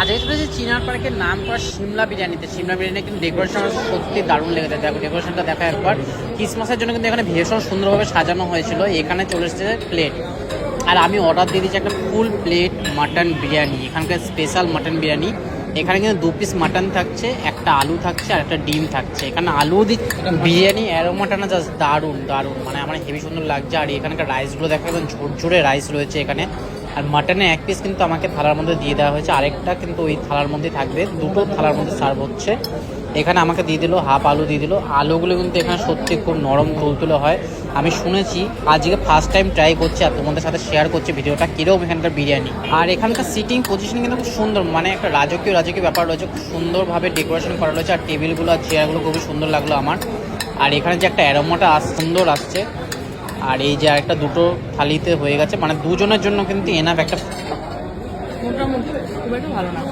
আজকে চলেছে চিনার পার্কের নাম করা সিমলা বিরিয়ানিতে। সিমলা বিরিয়ানি কিন্তু ডেকোরেশন সত্যি দারুণ লেগেছে। দেখো ডেকোরেশনটা দেখা একবার। ক্রিসমাসের জন্য কিন্তু এখানে ভীষণ সুন্দরভাবে সাজানো হয়েছিল। এখানে চলে এসেছে প্লেট, আর আমি অর্ডার দিয়ে দিচ্ছি একটা ফুল প্লেট মাটন বিরিয়ানি। এখানকার স্পেশাল মাটন বিরিয়ানি। এখানে কিন্তু 2 পিস মাটন থাকছে, একটা আলু থাকছে আর একটা ডিম থাকছে। এখানে আলু বিরিয়ানি অ্যারোমাটা জাস্ট দারুণ দারুণ, মানে আমার হেভি সুন্দর লাগছে। আর এখানকার রাইসগুলো দেখা একদম ঝোরঝোরে রাইস রয়েছে এখানে। আর মাটনের 1 পিস কিন্তু আমাকে থালার মধ্যে দিয়ে দেওয়া হয়েছে, আরেকটা কিন্তু ওই থালার মধ্যে থাকবে। দুটো থালার মধ্যে সার্ভ হচ্ছে। এখানে আমাকে দিয়ে দিল হাফ আলু দিয়ে দিল। আলুগুলো কিন্তু এখানে সত্যি খুব নরম তুলতুলে হয়। আমি শুনেছি, আজকে ফার্স্ট টাইম ট্রাই করছি আর তোমাদের সাথে শেয়ার করছি ভিডিওটা কীরকম এখানকার বিরিয়ানি। আর এখানকার সিটিং পজিশন কিন্তু খুব সুন্দর, মানে একটা রাজকীয় ব্যাপার রয়েছে। খুব সুন্দরভাবে ডেকোরেশন করা রয়েছে। আর টেবিলগুলো আর চেয়ারগুলো খুবই সুন্দর লাগলো আমার। আর এখানে যে একটা অ্যারোমাটা সুন্দর আসছে। আর এই যে আরেকটা দুটো থালিতে হয়ে গেছে, মানে দুজনের জন্য কিন্তু এনাফ একটা। মোটামুটি খুব একটা ভালো না,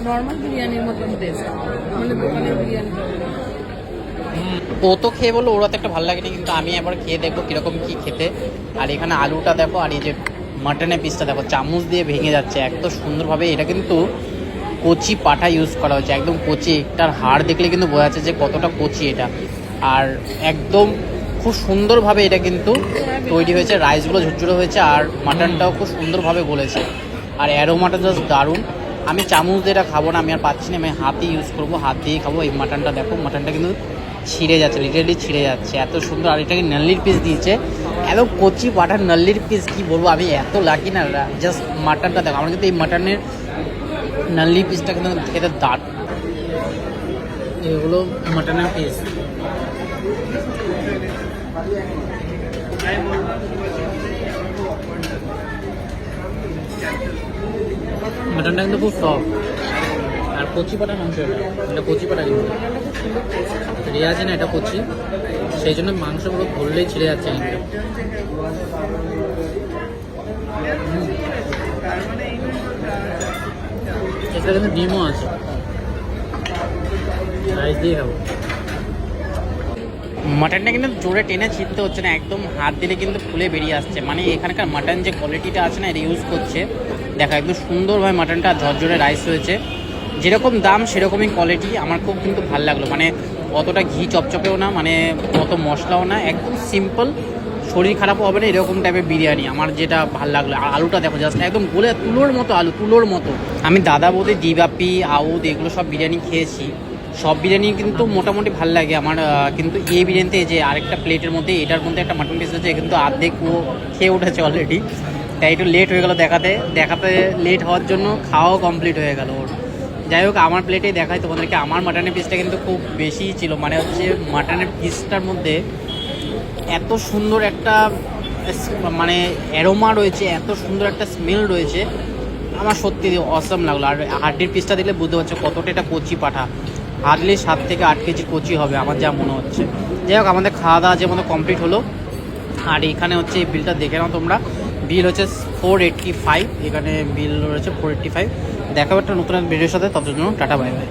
নর্মাল বিরিয়ানির মতন টেস্ট, মানে দোকানের বিরিয়ানি। ও তো খেয়ে বললো ওরা তো একটা ভালো লাগেনি, কিন্তু আমি এবার খেয়ে দেখবো কীরকম কী খেতে। আর এখানে আলুটা দেখো, আর এই যে মাটনের পিসটা দেখো চামচ দিয়ে ভেঙে যাচ্ছে এত সুন্দরভাবে। এটা কিন্তু কচি পাঠা ইউজ করা হচ্ছে, একদম কচি। একটার হাড় দেখলে কিন্তু বোঝা যাচ্ছে যে কতটা কচি এটা। আর একদম খুব সুন্দরভাবে এটা কিন্তু তৈরি হয়েছে। রাইসগুলো ঝুরঝুরে হয়েছে আর মাটনটাও খুব সুন্দরভাবে গলেছে। আর অ্যারোমাটা জাস্ট দারুণ। আমি চামচ দিয়ে এটা খাবো না, আমি আর পাচ্ছি না, আমি হাতে ইউজ করবো, হাত দিয়ে খাবো। এই মাটনটা দেখো, মাটনটা কিন্তু ছিঁড়ে যাচ্ছে, লিটারলি ছিঁড়ে যাচ্ছে, এত সুন্দর। আর এটাকে নাল্লির পিস দিয়েছে, এত কচি পাঠার নাল্লির পিস, কি বলবো আমি, এত লাকি না। জাস্ট মাটনটা দেখো, আমার কিন্তু এই মাটনের নাল্লি পিসটা কিন্তু খেতে দাঁড়। এগুলো মাটনের পিস, মাটনটা কিন্তু খুব সফট। আর কচি পাটা মাংস, এটা কচি পাটা কিন্তু রেয়াজি না, এটা কচি, সেই জন্য মাংসগুলো ধরলেই ছিঁড়ে যাচ্ছে কিন্তু। এটা কিন্তু ডিমও আছে, রাইস দিয়ে খাবো। মাটনটা কিন্তু জোরে টেনে ছিঁড়তে হচ্ছে না, একদম হাত দিলে কিন্তু ফুলে বেরিয়ে আসছে। মানে এখানকার মাটন যে কোয়ালিটিটা আছে না, এটা ইউজ করছে দেখা একদম সুন্দরভাবে। মাটনটা ঝরঝরে রাইস রয়েছে, যেরকম দাম সেরকমই কোয়ালিটি। আমার খুব কিন্তু ভালো লাগলো, মানে অতটা ঘি চপচপেও না, মানে অত মশলাও না, একদম সিম্পল, শরীর খারাপও হবে না, এরকম টাইপের বিরিয়ানি আমার যেটা ভালো লাগলো। আর আলুটা দেখো জাস্ট একদম গোলে তুলোর মতো আলু, তুলোর মতো। আমি দাদা বৌদি, জিবাপি, আউদ এগুলো সব বিরিয়ানি খেয়েছি, সব বিরিয়ানি কিন্তু মোটামুটি ভালো লাগে আমার। কিন্তু এই বিরিয়ানিতে যে আরেকটা প্লেটের মধ্যে, এটার মধ্যে একটা মাটন পিস আছে, কিন্তু অর্ধেক ও খেয়ে উঠেছে অলরেডি। তাই একটু লেট হয়ে গেলো দেখাতে লেট হওয়ার জন্য খাওয়াও কমপ্লিট হয়ে গেল ওর। যাই হোক, আমার প্লেটেই দেখাই তোমাদেরকে। আমার মাটনের পিসটা কিন্তু খুব বেশি ছিল, মানে হচ্ছে মাটনের পিসটার মধ্যে এত সুন্দর একটা মানে অ্যারোমা রয়েছে, এত সুন্দর একটা স্মেল রয়েছে, আমার সত্যি অসাম লাগলো। আর হাড্ডির পিসটা দেখলে বুঝতে পারছো কতটা এটা কচি পাঠা, হার্ডলি 7 থেকে 8 কেজি কচি হবে আমার যা মনে হচ্ছে। যাই হোক, আমাদের খাওয়া দাওয়া যে মতো কমপ্লিট হলো। আর এখানে হচ্ছে এই বিলটা দেখে নাও তোমরা, বিল হচ্ছে 485, এখানে বিল রয়েছে 485। দেখাবো একটা নতুন ভিডিওর সাথে, তত জন্য টাটা বাই বাই।